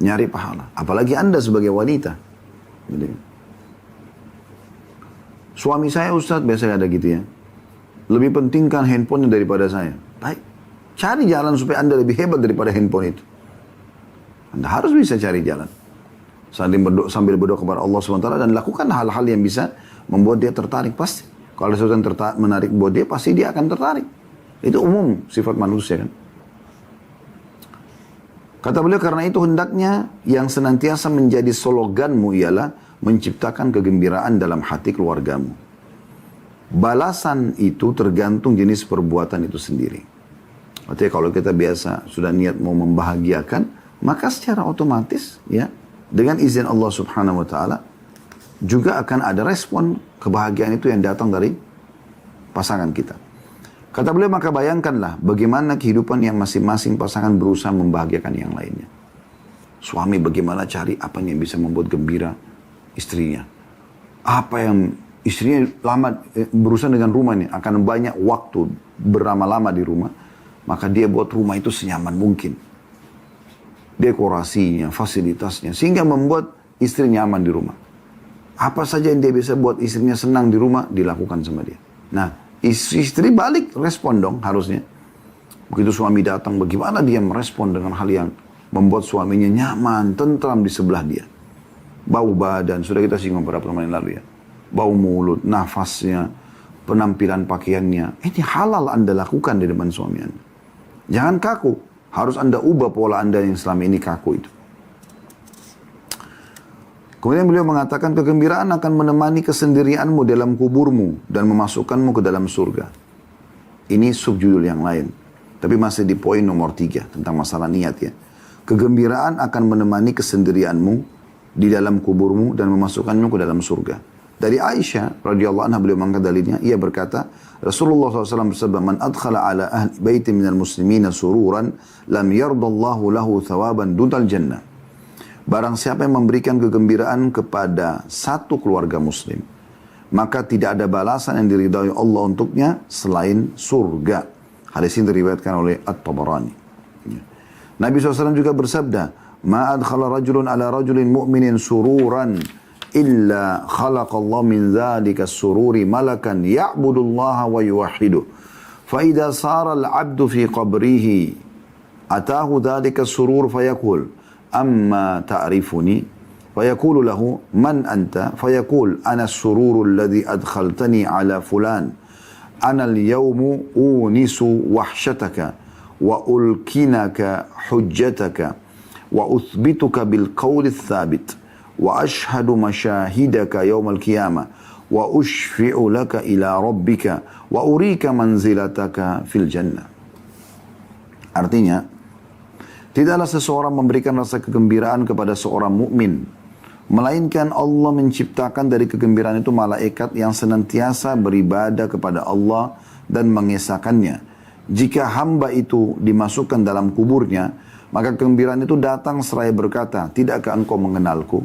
nyari pahala. Apalagi Anda sebagai wanita. Gitu. Suami saya Ustadz, biasanya ada gitu ya. Lebih pentingkan handphonenya daripada saya. Baik, cari jalan supaya Anda lebih hebat daripada handphone itu. Anda harus bisa cari jalan. Sambil berdoa kepada Allah SWT dan lakukan hal-hal yang bisa membuat dia tertarik. Pasti. Kalau ada sesuatu yang menarik buat dia, pasti dia akan tertarik. Itu umum sifat manusia kan. Kata beliau, karena itu hendaknya yang senantiasa menjadi sloganmu ialah menciptakan kegembiraan dalam hati keluargamu. Balasan itu tergantung jenis perbuatan itu sendiri. Artinya kalau kita biasa sudah niat mau membahagiakan, maka secara otomatis ya dengan izin Allah Subhanahu wa taala juga akan ada respon kebahagiaan itu yang datang dari pasangan kita. Kata beliau, maka bayangkanlah bagaimana kehidupan yang masing-masing pasangan berusaha membahagiakan yang lainnya. Suami bagaimana cari apa yang bisa membuat gembira istrinya. Apa yang istrinya lama berusaha dengan rumah ini akan banyak waktu berlama-lama di rumah, maka dia buat rumah itu senyaman mungkin. Dekorasinya, fasilitasnya, sehingga membuat istri nyaman di rumah. Apa saja yang dia bisa buat istrinya senang di rumah, dilakukan sama dia. Nah, istri balik respon dong harusnya. Begitu suami datang, bagaimana dia merespon dengan hal yang membuat suaminya nyaman, tentram di sebelah dia. Bau badan, sudah kita singgung beberapa pertemuan lalu ya. Bau mulut, nafasnya, penampilan pakaiannya. Ini halal Anda lakukan di depan suami Anda. Jangan kaku. Harus Anda ubah pola Anda yang selama ini kaku itu. Kemudian beliau mengatakan kegembiraan akan menemani kesendirianmu dalam kuburmu dan memasukkanmu ke dalam surga. Ini subjudul yang lain. Tapi masih di poin nomor 3 tentang masalah niat ya. Kegembiraan akan menemani kesendirianmu di dalam kuburmu dan memasukkanmu ke dalam surga. Dari Aisyah radhiyallahu anha, beliau mengangkat dalilnya, ia berkata, Rasulullah SAW bersabda, "Man adkhala ala ahli baiti minal muslimina sururan, lam yardallahu lahu thawaban dudal jannah." Barang siapa yang memberikan kegembiraan kepada satu keluarga muslim, maka tidak ada balasan yang diridhai Allah untuknya selain surga. Hadis ini diriwayatkan oleh At-Tabarani. Nabi SAW juga bersabda, "Ma adkhala rajulun ala rajulin mu'minin sururan illa khalaqallahu min dzalika sururi malakan ya'budullaha wa yuwahhiduh. Fa idza sara al-'abdu fi qabrihi atahu dzalika surur fayaqul amma ta'rifuni fayaqulu lahu man anta fayaqul ana as-sururu alladhi adkhaltani ala fulan ana al-yawmu unisu wahshataka wa ulkinaka hujjataka wa uthbituka bil qawli ats-tsabit wa ashhadu mashahidaka yawmal qiyamah wa ushfi'u laka ila rabbika wa urika manzilataka fil jannah." Artinya, tidaklah seseorang memberikan rasa kegembiraan kepada seorang mukmin, melainkan Allah menciptakan dari kegembiraan itu malaikat yang senantiasa beribadah kepada Allah dan mengesahkannya. Jika hamba itu dimasukkan dalam kuburnya, maka kegembiraan itu datang seraya berkata, "Tidakkah engkau mengenalku?"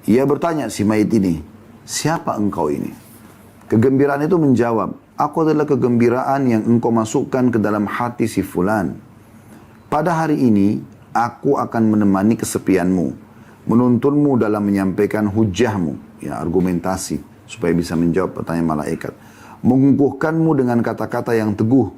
Ia bertanya si mayit ini, "Siapa engkau ini?" Kegembiraan itu menjawab, "Aku adalah kegembiraan yang engkau masukkan ke dalam hati si fulan. Pada hari ini, aku akan menemani kesepianmu, menuntunmu dalam menyampaikan hujahmu," ya argumentasi, supaya bisa menjawab pertanyaan malaikat. "Mengukuhkanmu dengan kata-kata yang teguh,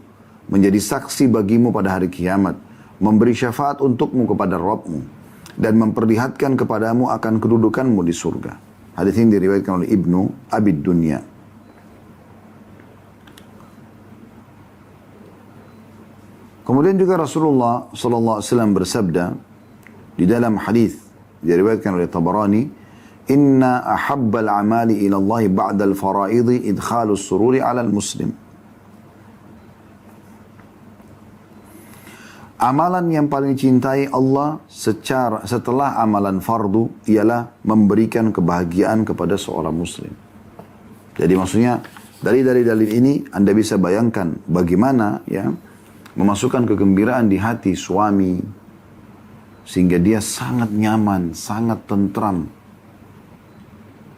menjadi saksi bagimu pada hari kiamat, memberi syafaat untukmu kepada Rabbmu, dan memperlihatkan kepadamu akan kedudukanmu di surga." Hadis ini diriwayatkan oleh Ibnu Abi Dunya. Kemudian juga Rasulullah SAW bersabda di dalam hadis diriwayatkan oleh Tabarani, "Inna ahabbal amali ila Allah ba'dal faraidi idkhalus sururi 'alal muslim." Amalan yang paling dicintai Allah setelah amalan fardu ialah memberikan kebahagiaan kepada seorang muslim. Jadi maksudnya dari dalil ini Anda bisa bayangkan bagaimana ya memasukkan kegembiraan di hati suami sehingga dia sangat nyaman, sangat tentram.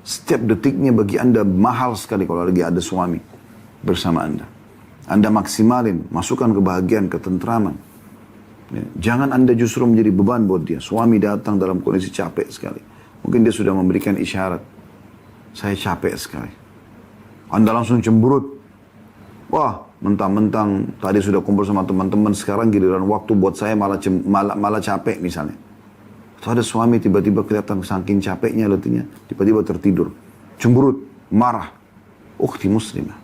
Setiap detiknya bagi Anda mahal sekali kalau lagi ada suami bersama Anda. Anda maksimalin, masukkan kebahagiaan, ketentraman. Ya, jangan Anda justru menjadi beban buat dia. Suami datang dalam kondisi capek sekali. Mungkin dia sudah memberikan isyarat, "Saya capek sekali." Anda langsung cemberut. Wah, mentang-mentang tadi sudah kumpul sama teman-teman, sekarang giliran waktu buat saya malah capek misalnya. Atau ada suami tiba-tiba kelihatan saking capeknya, letihnya, tiba-tiba tertidur. Cemberut, marah. Ukhti muslimah.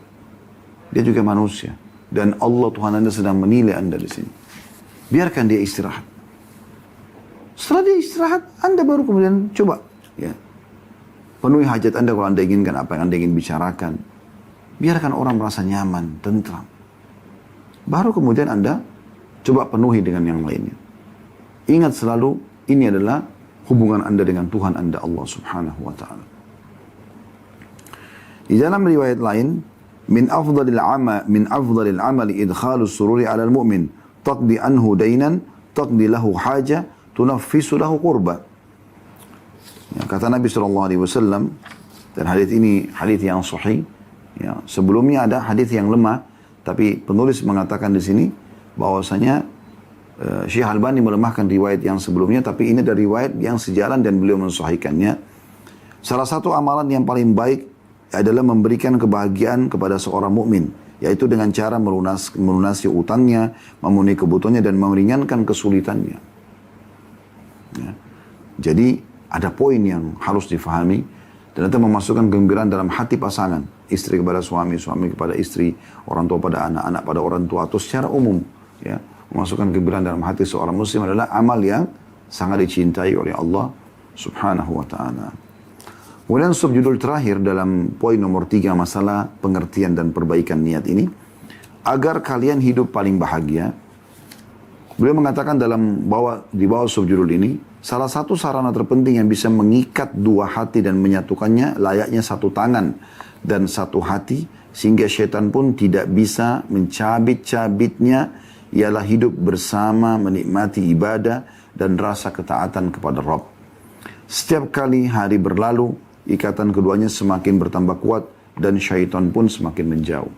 Dia juga manusia. Dan Allah Tuhan Anda sedang menilai Anda di sini. Biarkan dia istirahat. Setelah dia istirahat, Anda baru kemudian coba. Ya, penuhi hajat Anda kalau Anda inginkan apa yang Anda ingin bicarakan. Biarkan orang merasa nyaman, tentram. Baru kemudian Anda coba penuhi dengan yang lainnya. Ingat selalu, ini adalah hubungan Anda dengan Tuhan Anda, Allah Subhanahu wa Ta'ala. Di dalam riwayat lain, min afdalil amali idkhalus sururi 'alal mu'min. Taqdi anhu dainan, taqdi lahu haja, tunaffisu lahu qurba. Ya, kata Nabi SAW, dan hadis ini hadis yang sahih. Ya, sebelumnya ada hadis yang lemah, tapi penulis mengatakan di sini bahwasanya Syekh Albani melemahkan riwayat yang sebelumnya, tapi ini dari riwayat yang sejalan dan beliau mensahihkannya. Salah satu amalan yang paling baik adalah memberikan kebahagiaan kepada seorang mukmin, yaitu dengan cara melunasi utangnya, memenuhi kebutuhannya, dan meringankan kesulitannya. Ya. Jadi ada poin yang harus difahami, dan itu memasukkan kegembiraan dalam hati pasangan, istri kepada suami, suami kepada istri, orang tua pada anak, anak pada orang tua, atau secara umum. Ya, memasukkan kegembiraan dalam hati seorang muslim adalah amal yang sangat dicintai oleh Allah Subhanahu wa Ta'ala. Kemudian subjudul terakhir dalam poin nomor 3 masalah pengertian dan perbaikan niat ini agar kalian hidup paling bahagia. Beliau mengatakan di bawah subjudul ini, salah satu sarana terpenting yang bisa mengikat dua hati dan menyatukannya layaknya satu tangan dan satu hati, sehingga syaitan pun tidak bisa mencabit-cabitnya, ialah hidup bersama, menikmati ibadah dan rasa ketaatan kepada Rabb. Setiap kali hari berlalu, ikatan keduanya semakin bertambah kuat dan syaitan pun semakin menjauh.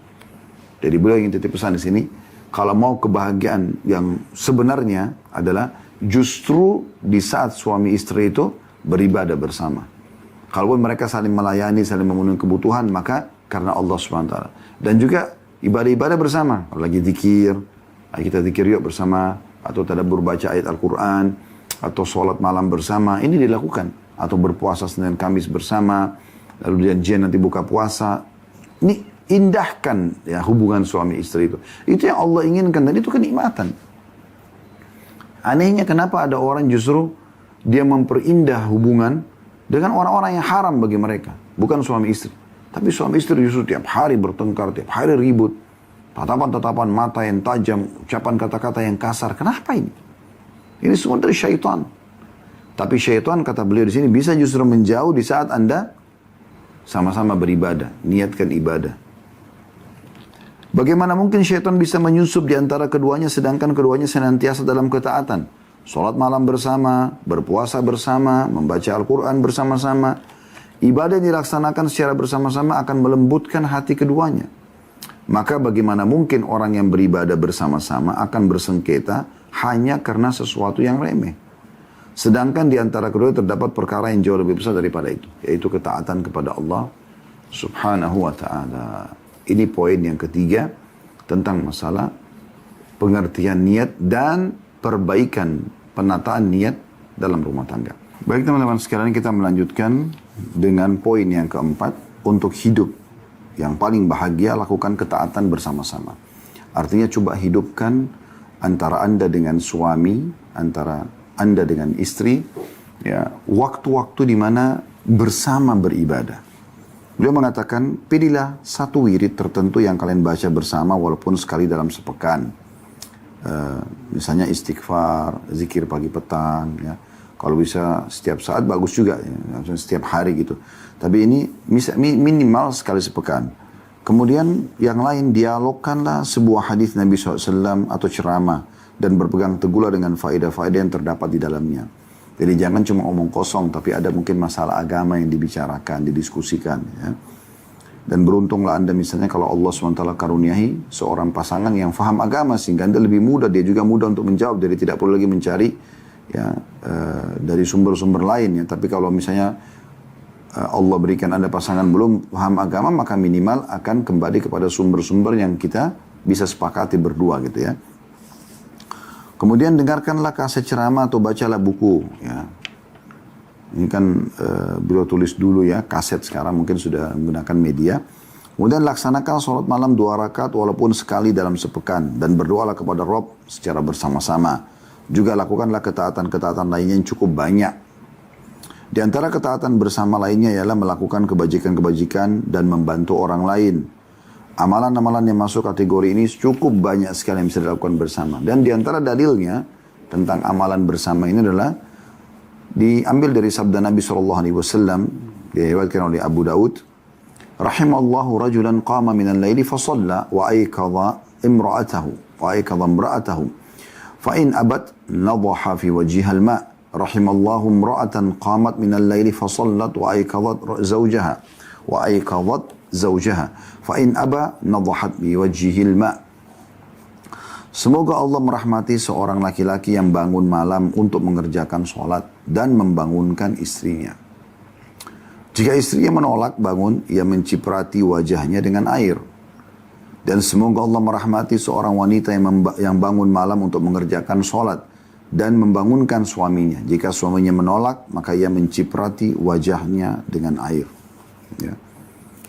Jadi beliau ingin titip pesan di sini, kalau mau kebahagiaan yang sebenarnya adalah justru di saat suami istri itu beribadah bersama. Kalaupun mereka saling melayani, saling memenuhi kebutuhan, maka karena Allah SWT. Dan juga ibadah-ibadah bersama. Kalau lagi zikir, kita zikir yuk bersama, atau tadabbur baca ayat Al-Quran, atau sholat malam bersama, ini dilakukan. Atau berpuasa Senin Kamis bersama, lalu janjian nanti buka puasa. Ini indahkan ya hubungan suami istri itu. Itu yang Allah inginkan dan itu kenikmatan. Anehnya kenapa ada orang justru dia memperindah hubungan dengan orang-orang yang haram bagi mereka. Bukan suami istri. Tapi suami istri justru tiap hari bertengkar, tiap hari ribut. Tatapan-tatapan mata yang tajam, ucapan kata-kata yang kasar. Kenapa ini? Ini semua dari syaitan. Tapi syaitan, kata beliau di sini, bisa justru menjauh di saat Anda sama-sama beribadah, niatkan ibadah. Bagaimana mungkin syaitan bisa menyusup di antara keduanya sedangkan keduanya senantiasa dalam ketaatan? Salat malam bersama, berpuasa bersama, membaca Al-Quran bersama-sama. Ibadah yang dilaksanakan secara bersama-sama akan melembutkan hati keduanya. Maka bagaimana mungkin orang yang beribadah bersama-sama akan bersengketa hanya karena sesuatu yang remeh? Sedangkan di antara kedua terdapat perkara yang jauh lebih besar daripada itu, yaitu ketaatan kepada Allah Subhanahu wa ta'ala. Ini poin yang ketiga tentang masalah pengertian niat dan perbaikan penataan niat dalam rumah tangga. Baik teman-teman sekalian, kita melanjutkan dengan poin yang keempat. Untuk hidup yang paling bahagia, lakukan ketaatan bersama-sama. Artinya coba hidupkan antara Anda dengan suami, antara Anda dengan istri, ya, waktu-waktu di mana bersama beribadah. Beliau mengatakan, pilihlah satu wirid tertentu yang kalian baca bersama walaupun sekali dalam sepekan. Misalnya istighfar, zikir pagi petang, ya. Kalau bisa setiap saat bagus juga, ya. Setiap hari gitu. Tapi ini minimal sekali sepekan. Kemudian yang lain, dialogkanlah sebuah hadis Nabi SAW atau ceramah dan berpegang teguhlah dengan faedah-faedah yang terdapat di dalamnya. Jadi jangan cuma omong kosong, tapi ada mungkin masalah agama yang dibicarakan, didiskusikan. Ya. Dan beruntunglah Anda misalnya kalau Allah SWT karuniahi seorang pasangan yang faham agama, sehingga Anda lebih mudah, dia juga mudah untuk menjawab. Jadi tidak perlu lagi mencari ya dari sumber-sumber lain. Ya. Tapi kalau misalnya Allah berikan Anda pasangan belum paham agama, maka minimal akan kembali kepada sumber-sumber yang kita bisa sepakati berdua gitu ya. Kemudian dengarkanlah kaset ceramah atau bacalah buku. Ya. Ini kan beliau tulis dulu ya, kaset, sekarang mungkin sudah menggunakan media. Kemudian laksanakan sholat malam 2 rakaat walaupun sekali dalam sepekan. Dan berdoalah kepada Rabb secara bersama-sama. Juga lakukanlah ketaatan-ketaatan lainnya yang cukup banyak. Di antara ketaatan bersama lainnya ialah melakukan kebajikan-kebajikan dan membantu orang lain. Amalan-amalan yang masuk kategori ini cukup banyak sekali yang bisa dilakukan bersama. Dan di antara dalilnya tentang amalan bersama ini adalah diambil dari sabda Nabi SAW, diriwayatkan oleh Abu Daud. Rahimallahu rajulan qama minal laili fasalla wa aikadha imra'atahu. Fa in abat nadaha fi wajhiha al-ma'. Rahimallahu imra'atan qamat minal laili fasallat wa aikadhat zawjaha. Fa in aba nadahat bi wajhihil ma'. Semoga Allah merahmati seorang laki-laki yang bangun malam untuk mengerjakan sholat dan membangunkan istrinya. Jika istrinya menolak bangun, ia menciprati wajahnya dengan air. Dan semoga Allah merahmati seorang wanita yang bangun malam untuk mengerjakan sholat dan membangunkan suaminya. Jika suaminya menolak, maka ia menciprati wajahnya dengan air. Ya.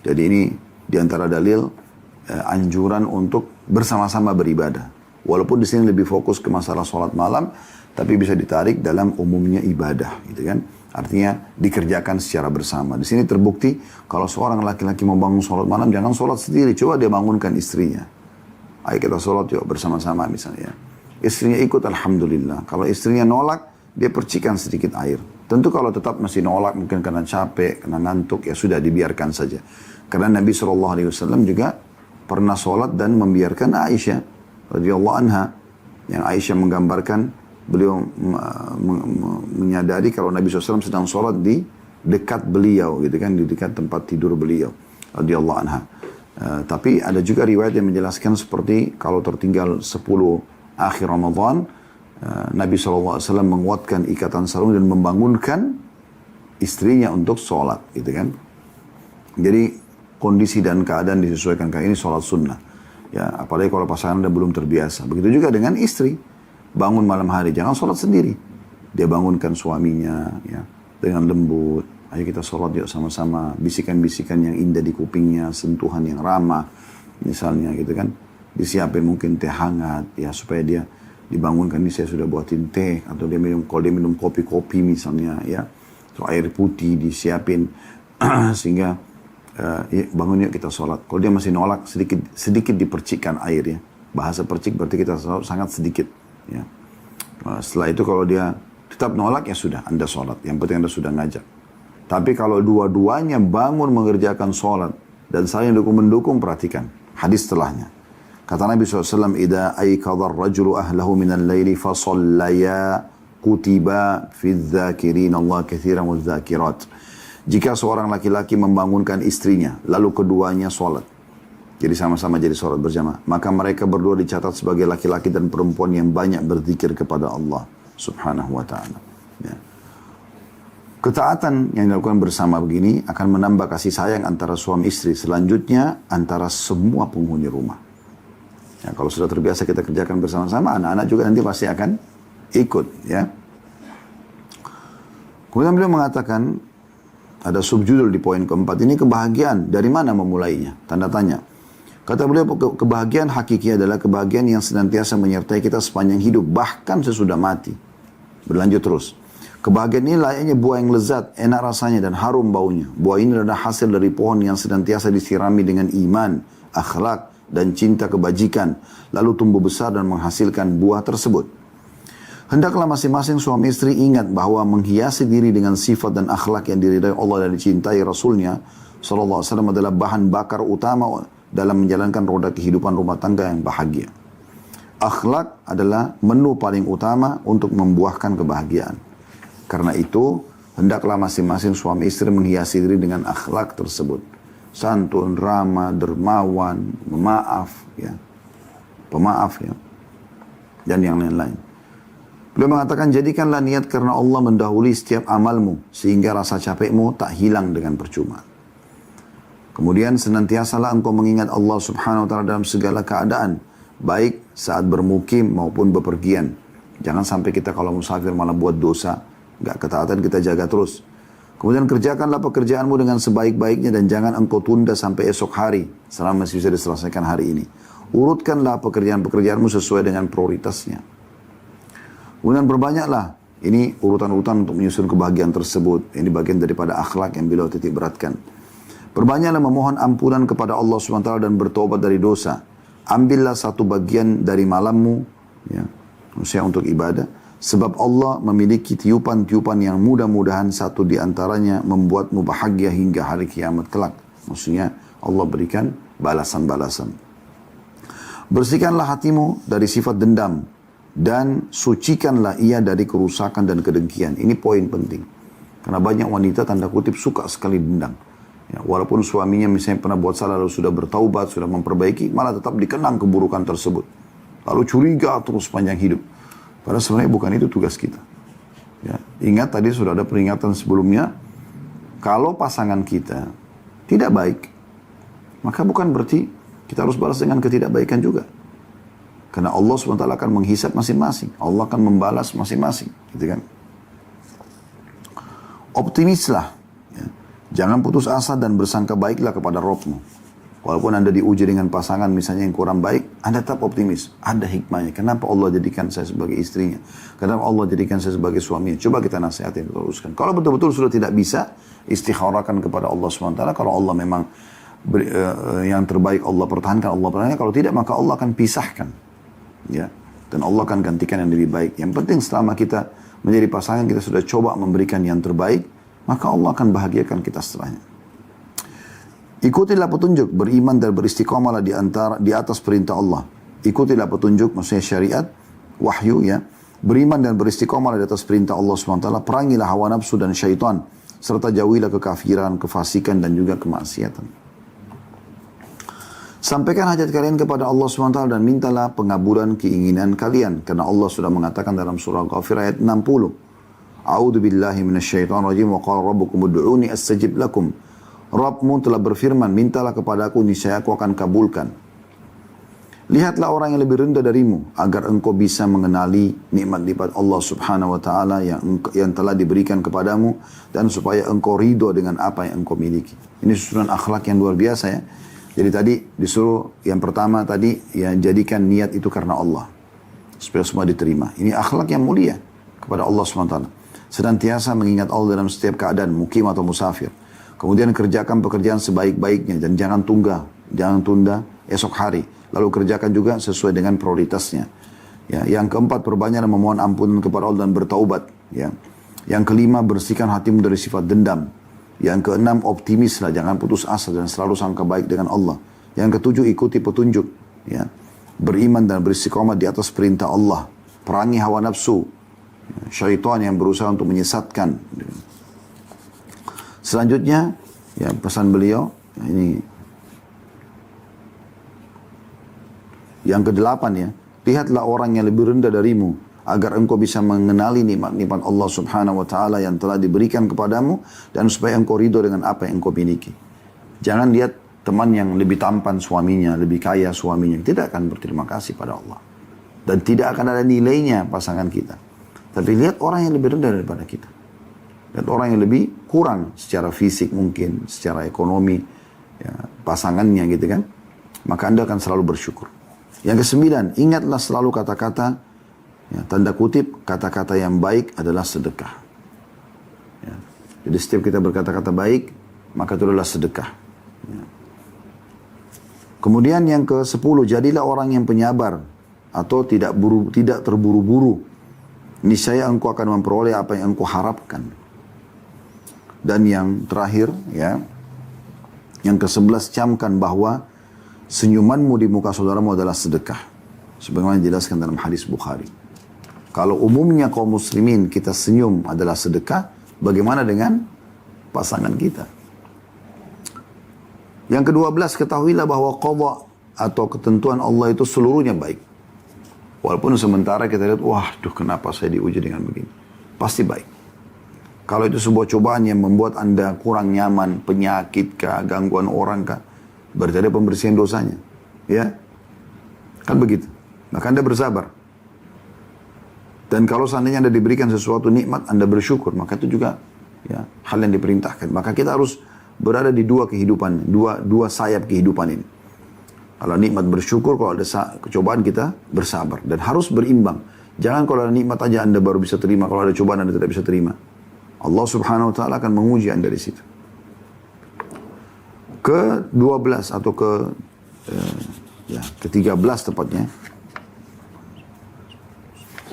Jadi ini diantara dalil anjuran untuk bersama-sama beribadah. Walaupun di sini lebih fokus ke masalah sholat malam, tapi bisa ditarik dalam umumnya ibadah, gitu kan? Artinya dikerjakan secara bersama. Di sini terbukti kalau seorang laki-laki mau bangun sholat malam, jangan sholat sendiri, coba dia bangunkan istrinya. ayo kita sholat yuk bersama-sama misalnya. Istrinya ikut, alhamdulillah. Kalau istrinya nolak, dia percikan sedikit air. Tentu kalau tetap masih nolak, mungkin karena capek, karena ngantuk, ya sudah dibiarkan saja. Karena Nabi SAW juga pernah sholat dan membiarkan Aisyah radhiyallahu anha. Yang Aisyah menggambarkan beliau menyadari kalau Nabi SAW sedang sholat di dekat beliau, gitu kan, di dekat tempat tidur beliau radhiyallahu anha. Tapi ada juga riwayat yang menjelaskan seperti kalau tertinggal 10 akhir Ramadan, Nabi SAW menguatkan ikatan sarung dan membangunkan istrinya untuk sholat, gitu kan. Jadi kondisi dan keadaan disesuaikan. Kayak ini sholat sunnah. Ya, apalagi kalau pasangan Anda belum terbiasa. Begitu juga dengan istri. Bangun malam hari, jangan sholat sendiri. Dia bangunkan suaminya, ya, dengan lembut. Ayo kita sholat yuk sama-sama. Bisikan-bisikan yang indah di kupingnya, sentuhan yang ramah, misalnya gitu kan. Disiapin mungkin teh hangat, ya, supaya dia dibangunkan. Ini saya sudah buatin teh, atau dia minum, kalau dia minum kopi-kopi misalnya, ya, atau air putih disiapin, sehingga ya, bangun yuk kita sholat. Kalau dia masih nolak, sedikit dipercikkan air, ya. Bahasa percik berarti kita sangat sedikit, ya. Setelah itu kalau dia tetap nolak, ya sudah, Anda sholat. Yang penting Anda sudah ngajak. Tapi kalau dua-duanya bangun mengerjakan sholat dan saling mendukung, perhatikan hadis setelahnya. Kata Nabi SAW, "Idza aykadha ar-rajulu ahlahu min al-laili fa shallaya kutiba fi adh-dhakirin Allah katsiran wadh-dhakirat." Jika seorang laki-laki membangunkan istrinya, lalu keduanya sholat. Jadi sama-sama jadi sholat berjamaah. Maka mereka berdua dicatat sebagai laki-laki dan perempuan yang banyak berzikir kepada Allah subhanahu wa ta'ala. Ya. Ketaatan yang dilakukan bersama begini akan menambah kasih sayang antara suami istri. Selanjutnya antara semua penghuni rumah. Ya, kalau sudah terbiasa kita kerjakan bersama-sama, anak-anak juga nanti pasti akan ikut. Ya. Kemudian beliau mengatakan, ada subjudul di poin keempat, ini kebahagiaan, dari mana memulainya? Tanda tanya. Kata beliau, kebahagiaan hakiki adalah kebahagiaan yang senantiasa menyertai kita sepanjang hidup, bahkan sesudah mati. Berlanjut terus. Kebahagiaan ini layaknya buah yang lezat, enak rasanya dan harum baunya. Buah ini adalah hasil dari pohon yang senantiasa disirami dengan iman, akhlak, dan cinta kebajikan, lalu tumbuh besar dan menghasilkan buah tersebut. Hendaklah masing-masing suami istri ingat bahwa menghiasi diri dengan sifat dan akhlak yang diridai Allah dan dicintai Rasulnya SAW adalah bahan bakar utama dalam menjalankan roda kehidupan rumah tangga yang bahagia. Akhlak adalah menu paling utama untuk membuahkan kebahagiaan. Karena itu, hendaklah masing-masing suami istri menghiasi diri dengan akhlak tersebut. Santun, ramah, dermawan, pemaaf, ya, dan yang lain-lain. Beliau mengatakan, jadikanlah niat karena Allah mendahului setiap amalmu, sehingga rasa capekmu tak hilang dengan percuma. Kemudian senantiasalah engkau mengingat Allah subhanahu wa ta'ala dalam segala keadaan, baik saat bermukim maupun bepergian. Jangan sampai kita kalau musafir malah buat dosa, nggak ketaatan kita jaga terus. Kemudian kerjakanlah pekerjaanmu dengan sebaik-baiknya dan jangan engkau tunda sampai esok hari selama masih bisa diselesaikan hari ini. Urutkanlah pekerjaan-pekerjaanmu sesuai dengan prioritasnya. Kemudian berbanyaklah. Ini urutan-urutan untuk menyusun kebahagiaan tersebut. Ini bagian daripada akhlak yang beliau titik beratkan. Berbanyaklah memohon ampunan kepada Allah SWT dan bertobat dari dosa. Ambillah satu bagian dari malammu, ya, maksudnya untuk ibadah. Sebab Allah memiliki tiupan-tiupan yang mudah-mudahan satu di antaranya membuatmu bahagia hingga hari kiamat kelak. Maksudnya Allah berikan balasan-balasan. Bersihkanlah hatimu dari sifat dendam dan sucikanlah ia dari kerusakan dan kedengkian. Ini poin penting. Karena banyak wanita tanda kutip suka sekali dendam. Ya, walaupun suaminya misalnya pernah buat salah lalu sudah bertaubat, sudah memperbaiki, malah tetap dikenang keburukan tersebut. Lalu curiga terus sepanjang hidup. Padahal sebenarnya bukan itu tugas kita. Ya, ingat tadi sudah ada peringatan sebelumnya. Kalau pasangan kita tidak baik, maka bukan berarti kita harus balas dengan ketidakbaikan juga. Karena Allah SWT akan menghisap masing-masing. Allah akan membalas masing-masing. Gitu kan? Optimislah. Ya. Jangan putus asa dan bersangka baiklah kepada Rabbmu. Walaupun Anda diuji dengan pasangan misalnya yang kurang baik, Anda tetap optimis. Ada hikmahnya. Kenapa Allah jadikan saya sebagai istrinya? Kenapa Allah jadikan saya sebagai suaminya? Coba kita nasihatin, teruskan. Kalau betul-betul sudah tidak bisa, istikharahkan kepada Allah SWT. Kalau Allah memang yang terbaik Allah pertahankan, Allah pertahankan. Kalau tidak, maka Allah akan pisahkan. Ya. Dan Allah akan gantikan yang lebih baik. Yang penting selama kita menjadi pasangan, kita sudah coba memberikan yang terbaik, maka Allah akan bahagiakan kita setelahnya. Ikutilah petunjuk, beriman dan beristiqamalah di atas perintah Allah. Ikutilah petunjuk, maksudnya syariat, wahyu ya. Beriman dan beristiqamalah di atas perintah Allah SWT. Perangilah hawa nafsu dan syaitan. Serta jauhilah kekafiran, kefasikan dan juga kemaksiatan. Sampaikan hajat kalian kepada Allah SWT dan mintalah pengabulan keinginan kalian. Karena Allah sudah mengatakan dalam surah Ghafir ayat 60. A'udhu billahi minasyaitan rajim wa qala rabbukum ud'uni astajib lakum. Rabbmu telah berfirman, mintalah kepadaku, niscaya aku akan kabulkan. Lihatlah orang yang lebih rendah darimu, agar engkau bisa mengenali nikmat-nikmat Allah Subhanahu wa Ta'ala yang telah diberikan kepadamu, dan supaya engkau ridho dengan apa yang engkau miliki. Ini susunan akhlak yang luar biasa ya. Jadi tadi disuruh yang pertama tadi, ya jadikan niat itu karena Allah, supaya semua diterima. Ini akhlak yang mulia kepada Allah Subhanahu wa Ta'ala. Senantiasa mengingat Allah dalam setiap keadaan, mukim atau musafir. Kemudian kerjakan pekerjaan sebaik-baiknya dan jangan tunda esok hari. Lalu kerjakan juga sesuai dengan prioritasnya. Ya, yang keempat, perbanyaklah memohon ampunan kepada Allah dan bertaubat. Ya. Yang kelima, bersihkan hatimu dari sifat dendam. Yang keenam, optimislah, jangan putus asa dan selalu sangka baik dengan Allah. Yang ketujuh, ikuti petunjuk. Ya. Beriman dan beristiqamah di atas perintah Allah. Perangi hawa nafsu, syaitan yang berusaha untuk menyesatkan. Selanjutnya, ya pesan beliau, ini yang kedelapan ya, lihatlah orang yang lebih rendah darimu, agar engkau bisa mengenali nikmat-nikmat Allah Subhanahu wa Ta'ala yang telah diberikan kepadamu, dan supaya engkau ridho dengan apa yang engkau miliki. Jangan lihat teman yang lebih tampan suaminya, lebih kaya suaminya, tidak akan berterima kasih pada Allah. Dan tidak akan ada nilainya pasangan kita. Tapi lihat orang yang lebih rendah daripada kita. Lihat orang yang lebih kurang secara fisik mungkin, secara ekonomi, ya, pasangannya gitu kan. Maka Anda akan selalu bersyukur. Yang kesembilan, ingatlah selalu kata-kata, ya, tanda kutip, kata-kata yang baik adalah sedekah. Ya. Jadi setiap kita berkata-kata baik, maka itu adalah sedekah. Ya. Kemudian yang ke-10, jadilah orang yang penyabar, atau tidak terburu-buru. Niscaya engkau akan memperoleh apa yang engkau harapkan. Dan yang terakhir, ya, yang ke-11, camkan bahwa senyumanmu di muka saudaramu adalah sedekah. Sebagaimana dijelaskan dalam hadis Bukhari. Kalau umumnya kaum muslimin kita senyum adalah sedekah, bagaimana dengan pasangan kita? Yang ke-12, ketahuilah bahwa qadha atau ketentuan Allah itu seluruhnya baik. Walaupun sementara kita lihat, wah, kenapa saya diuji dengan begini? Pasti baik. Kalau itu sebuah cobaan yang membuat Anda kurang nyaman, penyakit kah, gangguan orang kah, berarti ada pembersihan dosanya. Ya. Kan begitu. Maka Anda bersabar. Dan kalau seandainya Anda diberikan sesuatu nikmat, Anda bersyukur. Maka itu juga ya, hal yang diperintahkan. Maka kita harus berada di dua kehidupan. Dua sayap kehidupan ini. Kalau nikmat bersyukur, kalau ada kecobaan kita bersabar. Dan harus berimbang. Jangan kalau ada nikmat aja Anda baru bisa terima. Kalau ada cobaan Anda tidak bisa terima. Allah Subhanahu wa Ta'ala akan menguji Anda di situ. Ke-12 atau ke-13 tepatnya.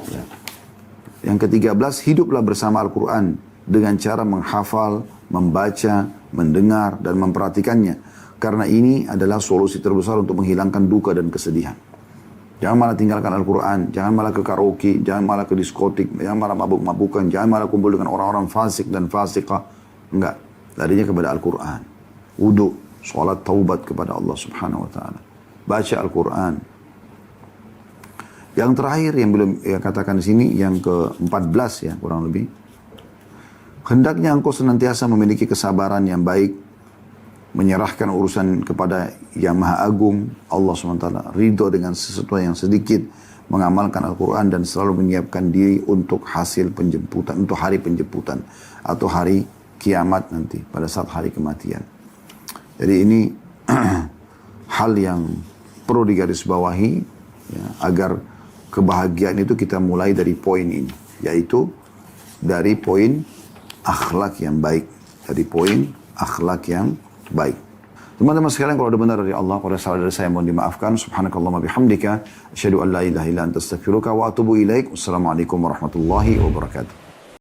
Ya. Yang ke-13, hiduplah bersama Al-Quran dengan cara menghafal, membaca, mendengar, dan memperhatikannya. Karena ini adalah solusi terbesar untuk menghilangkan duka dan kesedihan. Jangan malah tinggalkan Al-Quran, jangan malah ke karaoke, jangan malah ke diskotik, jangan malah mabuk-mabukan, jangan malah kumpul dengan orang-orang fasik dan fasikah. Enggak, larinya kepada Al-Quran. Wudu, sholat taubat kepada Allah Subhanahu wa Ta'ala. Baca Al-Quran. Yang terakhir yang belum katakan di sini, yang ke-14 ya kurang lebih. Hendaknya engkau senantiasa memiliki kesabaran yang baik, menyerahkan urusan kepada Yang Maha Agung, Allah SWT, ridho dengan sesuatu yang sedikit, mengamalkan Al-Quran dan selalu menyiapkan diri untuk hasil penjemputan, untuk hari penjemputan atau hari kiamat nanti pada saat hari kematian. Jadi ini hal yang perlu digarisbawahi ya, agar kebahagiaan itu kita mulai dari poin ini, yaitu dari poin akhlak yang baik, dari poin akhlak yang baik. Teman-teman sekalian, kalau ada benar dari Allah, kalau ada salah dari saya mohon dimaafkan. Subhanakallahumma bihamdika, asyhadu an la ilaha illa anta astaghfiruka wa atubu ilaik. Wassalamualaikum warahmatullahi wabarakatuh.